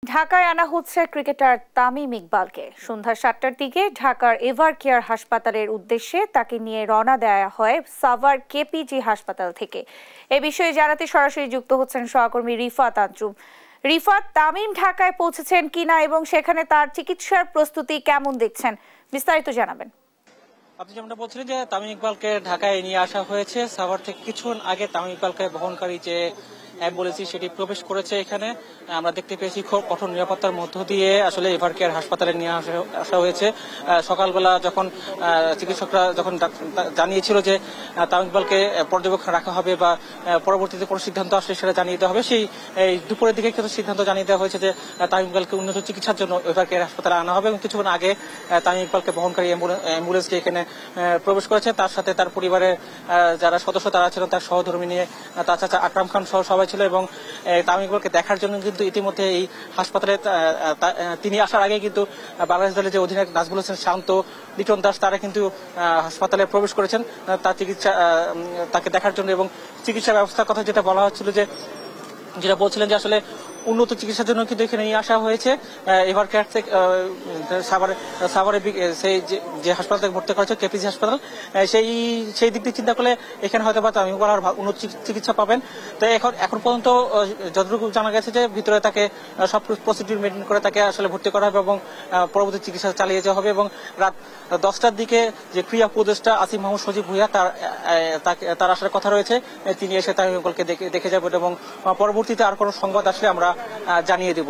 ঢাকায় আনা হচ্ছে ক্রিকেটার তামিম ইকবালকে। সন্ধ্যা ৭টার দিকে ঢাকার এভার কেয়ার হাসপাতালের উদ্দেশ্যে তাকে নিয়ে রওনা দেওয়া হয় সাভার কেপিজি হাসপাতাল থেকে। এ বিষয়ে জানাতে সরাসরি যুক্ত হচ্ছেন সহকর্মী রিফাত আঞ্জুম। রিফাত, তামিম ঢাকায় পৌঁছেছেন কিনা এবং সেখানে তার চিকিৎসার প্রস্তুতি কেমন দেখছেন, বিস্তারিত জানাবেন। আপনি যেমনটা বলছিলেন যে তামিম ইকবালকে ঢাকায় নিয়ে আসা হয়েছে সাভার থেকে। কিছুক্ষণ আগে তামিম ইকবালকে বহনকারী যে অ্যাম্বুলেন্স সেটি প্রবেশ করেছে এখানে। আমরা দেখতে পেয়েছি খুব কঠোর নিরাপত্তার মধ্য দিয়ে আসলে এভার কেয়ার হাসপাতালে নিয়ে আসা হয়েছে। সকালবেলা যখন চিকিৎসকরা যখন জানিয়েছিল যে তামিম ইকবালকে পর্যবেক্ষণ রাখা হবে বা পরবর্তীতে কোনো সিদ্ধান্ত আসলে সেটা জানিয়ে দেওয়া হবে, সেই দুপুরের দিকে কিন্তু সিদ্ধান্ত জানিয়ে দেওয়া হয়েছে যে তামিম ইকবালকে উন্নত চিকিৎসার জন্য এভার কেয়ার হাসপাতালে আনা হবে। এবং কিছুক্ষণ আগে তামিম ইকবালকে বহনকারী অ্যাম্বুলেন্সটি এখানে প্রবেশ করেছে। তার সাথে তার পরিবারের যারা সদস্য তারা ছিলেন, তার সহধর্মী নিয়ে তার চাচা আকরাম খান সহ সবাই ছিল। এবং তামিম ইকবালকে দেখার জন্য কিন্তু ইতিমধ্যে এই হাসপাতালে তিনি আসার আগে কিন্তু বাংলাদেশ দলের যে অধিনায়ক নাজমুল হোসেন শান্ত, লিটন দাস তারা কিন্তু হাসপাতালে প্রবেশ করেছেন তার তাকে দেখার জন্য। এবং চিকিৎসা ব্যবস্থার কথা যেটা বলা হচ্ছিল, যেটা বলছিলেন যে আসলে উন্নত চিকিৎসার জন্য কিন্তু এখানে নিয়ে আসা হয়েছে। এভার কেয়ার থেকে সাভারে যে হাসপাতাল থেকে ভর্তি করা হয়েছে কেপিজি হাসপাতাল, সেই দিক দিয়ে চিন্তা করলে এখানে হয়তো বা তামিম ইকবাল উন্নত চিকিৎসা পাবেন। তো এখন পর্যন্ত যতটুকু জানা গেছে যে ভিতরে তাকে সব প্রসিডিউর মেনটেন করে তাকে আসলে ভর্তি করা হবে এবং পরবর্তী চিকিৎসা চালিয়ে যাওয়া হবে। এবং রাত 10টার দিকে যে ক্রীড়া উপদেষ্টা আসিফ মাহমুদ সজীব ভুঁইয়া তার আসার কথা রয়েছে, তিনি এসে তামিম ইকবালকে দেখে যাবেন এবং পরবর্তীতে আর কোনো সংবাদ আসলে আমরা জানিয়ে দেব।